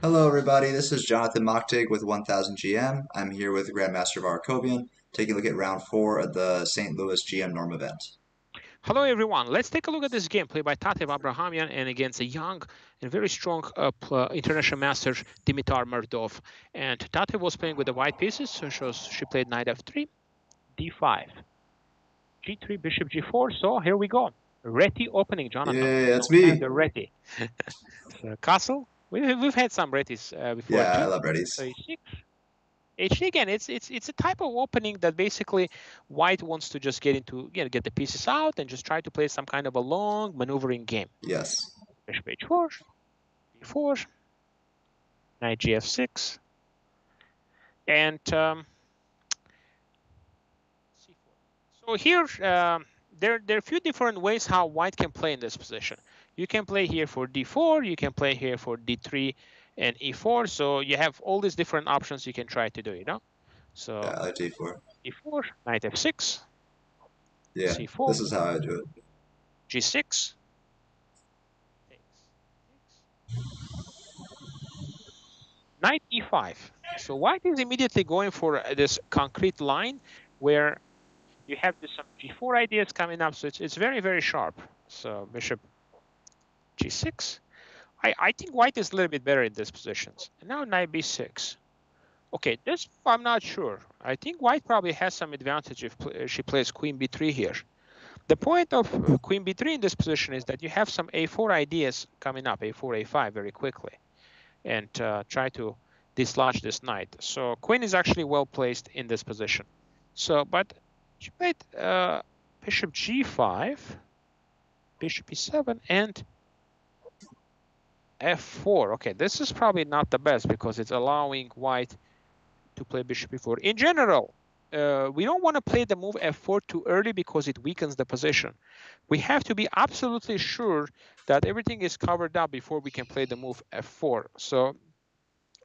Hello, everybody. This is Jonathan Mocktig with 1000 GM. I'm here with Grandmaster VAR AKOBIAN, taking a look at round 4 of the St. Louis GM Norm event. Hello, everyone. Let's take a look at this game played by Tatev Abrahamian and against a young and very strong international master, Dimitar Mardov. And Tatev was playing with the white pieces, so she played knight f3, d5, g3, bishop g4. So here we go. Reti opening, Jonathan. Yay, We that's don't have me. the Reti. So castle. We've had some Retis before. Yeah, I G, love readies. a6. H again, it's a type of opening that basically white wants to just get the pieces out and just try to play some kind of a long maneuvering game. Yes. Bishop h4, b4, knight gf6, and c4. So here there are a few different ways how white can play in this position. You can play here for d4, you can play here for d3 and e4. So you have all these different options you can try to do, So Yeah, I like d4. e4, knight f6, Yeah, c4, this is how I do it. g6, knight e5. So white is immediately going for this concrete line where you have some g4 ideas coming up. So it's very, very sharp. So bishop g6. I think white is a little bit better in these positions. And now knight b6. Okay, this I'm not sure. I think white probably has some advantage if she plays queen b3 here. The point of queen b3 in this position is that you have some a4 ideas coming up, a4, a5 very quickly, and try to dislodge this knight. So queen is actually well placed in this position. So, but she played bishop g5, bishop e7, and f4. Okay, this is probably not the best because it's allowing white to play bishop e4. In general, we don't want to play the move f4 too early because it weakens the position. We have to be absolutely sure that everything is covered up before we can play the move f4. So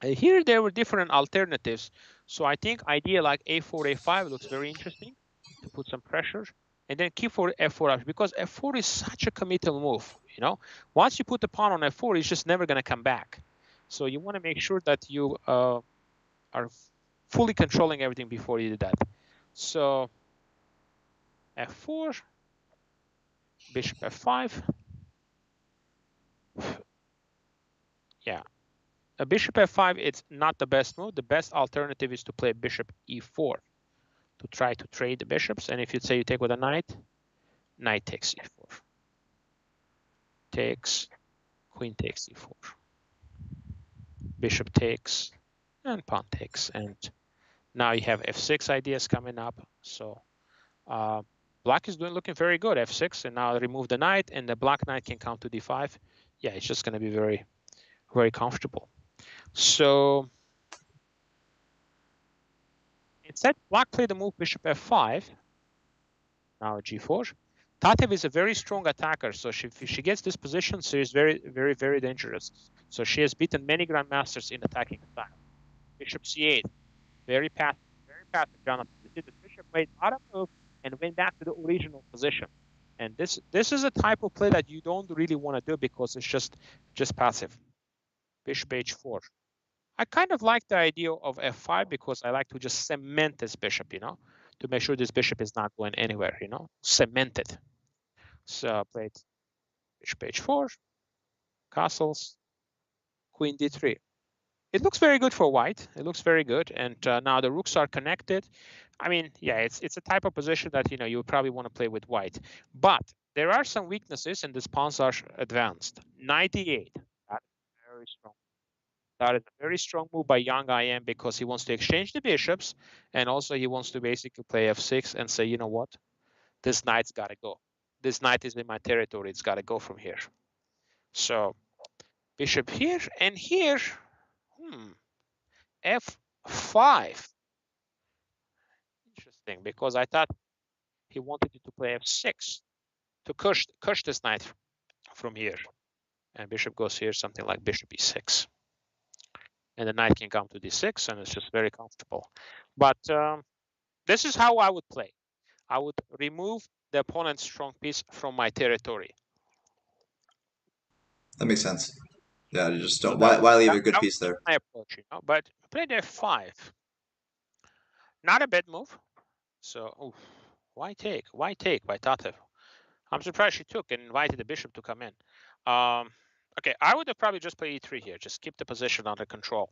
here there were different alternatives. So I think idea like a4, a5 looks very interesting to put some pressure. And then key4, f4, because f4 is such a committal move. Once you put the pawn on f4, it's just never going to come back. So you want to make sure that you are fully controlling everything before you do that. So f4, bishop f5. Yeah, a bishop f5, it's not the best move. The best alternative is to play bishop e4 to try to trade the bishops. And if you say you take with a knight, knight takes e4. Takes, queen takes e4. Bishop takes, and pawn takes. And now you have f6 ideas coming up. So black is looking very good, f6, and now remove the knight, and the black knight can come to d5. Yeah, it's just going to be very, very comfortable. So instead, black played the move bishop f5. Now g4. Tatev is a very strong attacker, so if she gets this position, she's very, very, very dangerous. So she has beaten many grandmasters in attacking style. Bishop c8, very passive, Jonathan. You see the bishop made auto move and went back to the original position. And this is a type of play that you don't really want to do because it's just passive. Bishop h4. I kind of like the idea of f5 because I like to just cement this bishop, to make sure this bishop is not going anywhere, cement it. So played bishop h4, castles, queen d3. It looks very good for white. It looks very good. And now the rooks are connected. I mean, yeah, it's a type of position that, you would probably want to play with white. But there are some weaknesses and the pawns are advanced. Knight e8. That is very strong. That is a very strong move by young IM because he wants to exchange the bishops. And also he wants to basically play f6 and say, you know what? This knight's got to go. This knight is in my territory. It's got to go from here. So bishop here and here. F5. Interesting, because I thought he wanted you to play f6 to cush this knight from here. And bishop goes here, something like bishop e6. And the knight can come to d6, and it's just very comfortable. But this is how I would play. I would remove the opponent's strong piece from my territory. That makes sense. Yeah, you just So don't. Why leave a good that piece was there? my approach, you know. But I played f5. Not a bad move. So, oof, why take? Why take by Tatev? I'm surprised she took and invited the bishop to come in. Okay, I would have probably just played e3 here. Just keep the position under control.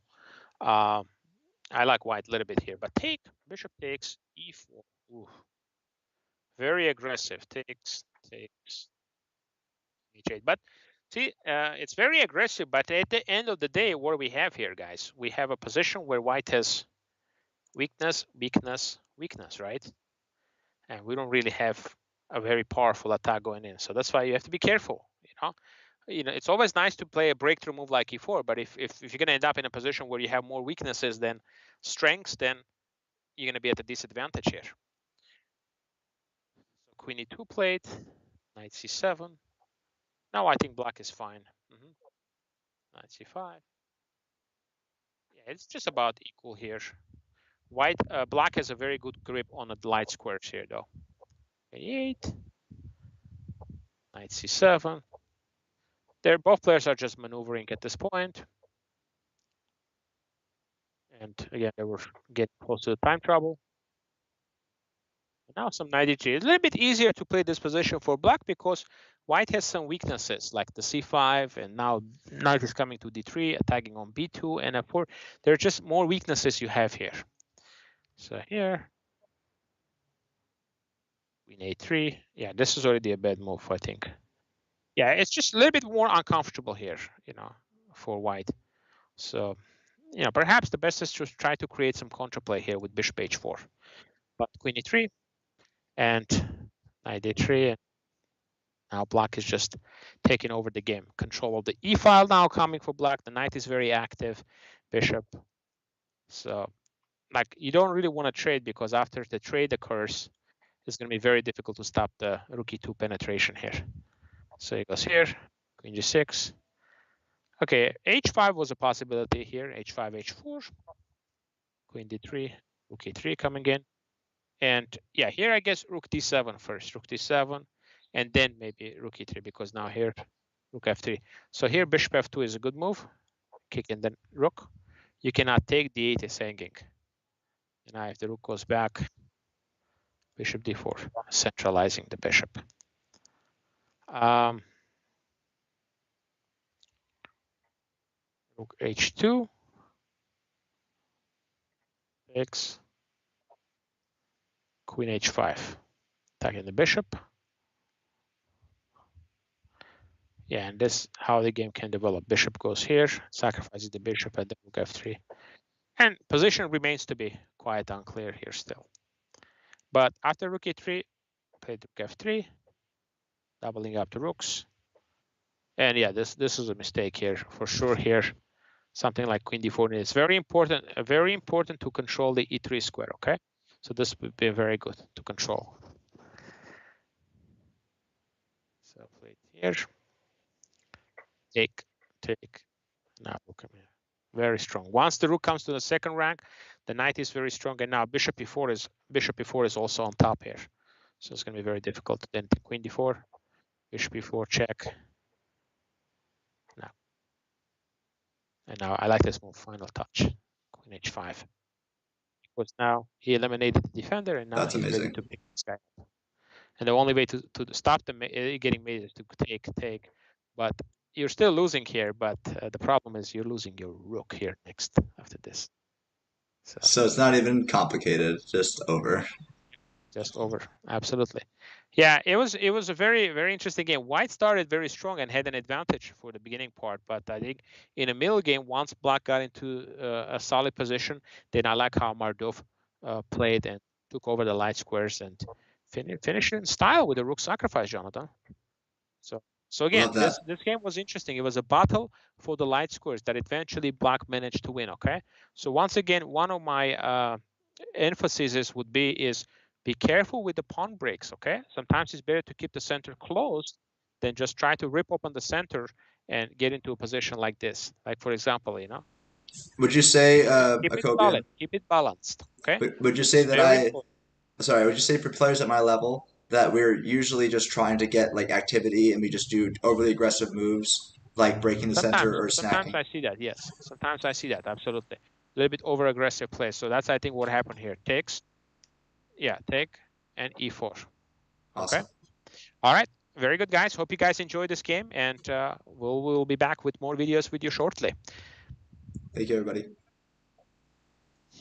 I like white a little bit here, but take, bishop takes, e4. Ooh, very aggressive. Takes, h8. But see, it's very aggressive, but at the end of the day, what do we have here, guys? We have a position where white has weakness, weakness, weakness, right? And we don't really have a very powerful attack going in. So that's why you have to be careful, you know? It's always nice to play a breakthrough move like e4, but if you're going to end up in a position where you have more weaknesses than strengths, then you're going to be at a disadvantage here. So queen e2 played, knight c7. Now I think black is fine. Knight c5. Yeah, it's just about equal here. Black has a very good grip on the light squares here, though. A8, knight c7. Both players are just maneuvering at this point. And again, they were getting close to the time trouble. And now some knight e3. It's a little bit easier to play this position for black because white has some weaknesses like the c5, and now knight is coming to d3, attacking on b2 and f4. There are just more weaknesses you have here. So here, queen a3. Yeah, this is already a bad move, I think. Yeah, it's just a little bit more uncomfortable here, for white. So, perhaps the best is to try to create some counterplay here with bishop h4. But queen e3 and knight a3, and now black is just taking over the game. Control of the e file now coming for black. The knight is very active, bishop. So, like, you don't really want to trade because after the trade occurs, it's going to be very difficult to stop the rook e2 penetration here. So it goes here, queen g6. Okay, h5 was a possibility here. h5, h4, queen d3, rook e3 coming in. And yeah, here I guess rook d7 first, rook d7, and then maybe rook e3, because now here, rook f3. So here bishop f2 is a good move, kicking the rook. You cannot take, d8 is hanging. And now if the rook goes back, bishop d4, centralizing the bishop. Rook h2, takes, queen h5, attacking the bishop. Yeah, and this how the game can develop. Bishop goes here, sacrifices the bishop, and then rook f3. And position remains to be quite unclear here still. But after rook e3, played rook f3, doubling up the rooks. And yeah, this is a mistake here for sure. Here, something like queen d4 is very important to control the e3 square. Okay, so this would be very good to control. So played here, take. Now look at me, very strong. Once the rook comes to the second rank, the knight is very strong, and now bishop e4 is also on top here. So it's going to be very difficult. Then queen d4, bishop e4, check. Now, and now I like this move, final touch, queen h5. Because now he eliminated the defender, and now That's he's amazing. ready to pick this guy up. And the only way to stop them getting made is to take. But you're still losing here. But the problem is you're losing your rook here next after this. So it's not even complicated, just over. Just over, absolutely. Yeah, it was a very, very interesting game. White started very strong and had an advantage for the beginning part, but I think in the middle game, once black got into a solid position, then I like how Mardov played and took over the light squares and finished in style with the rook sacrifice, Jonathan. So again, Love that. this game was interesting. It was a battle for the light squares that eventually black managed to win. Okay, so once again, one of my emphases would be careful with the pawn breaks. Okay, sometimes it's better to keep the center closed than just try to rip open the center and get into a position like this. Like for example, Would you say, keep it Akobian? solid, keep it balanced. Okay, Would you say it's that very important. Sorry, would you say for players at my level that we're usually just trying to get like activity and we just do overly aggressive moves Like breaking the center or Sometimes snacking. I see that, yes. Sometimes I see that, absolutely. A little bit over-aggressive play. So that's, I think, what happened here. Takes, yeah, take, and e4. Okay. Awesome. All right. Very good, guys. Hope you guys enjoyed this game, and we'll be back with more videos with you shortly. Thank you, everybody.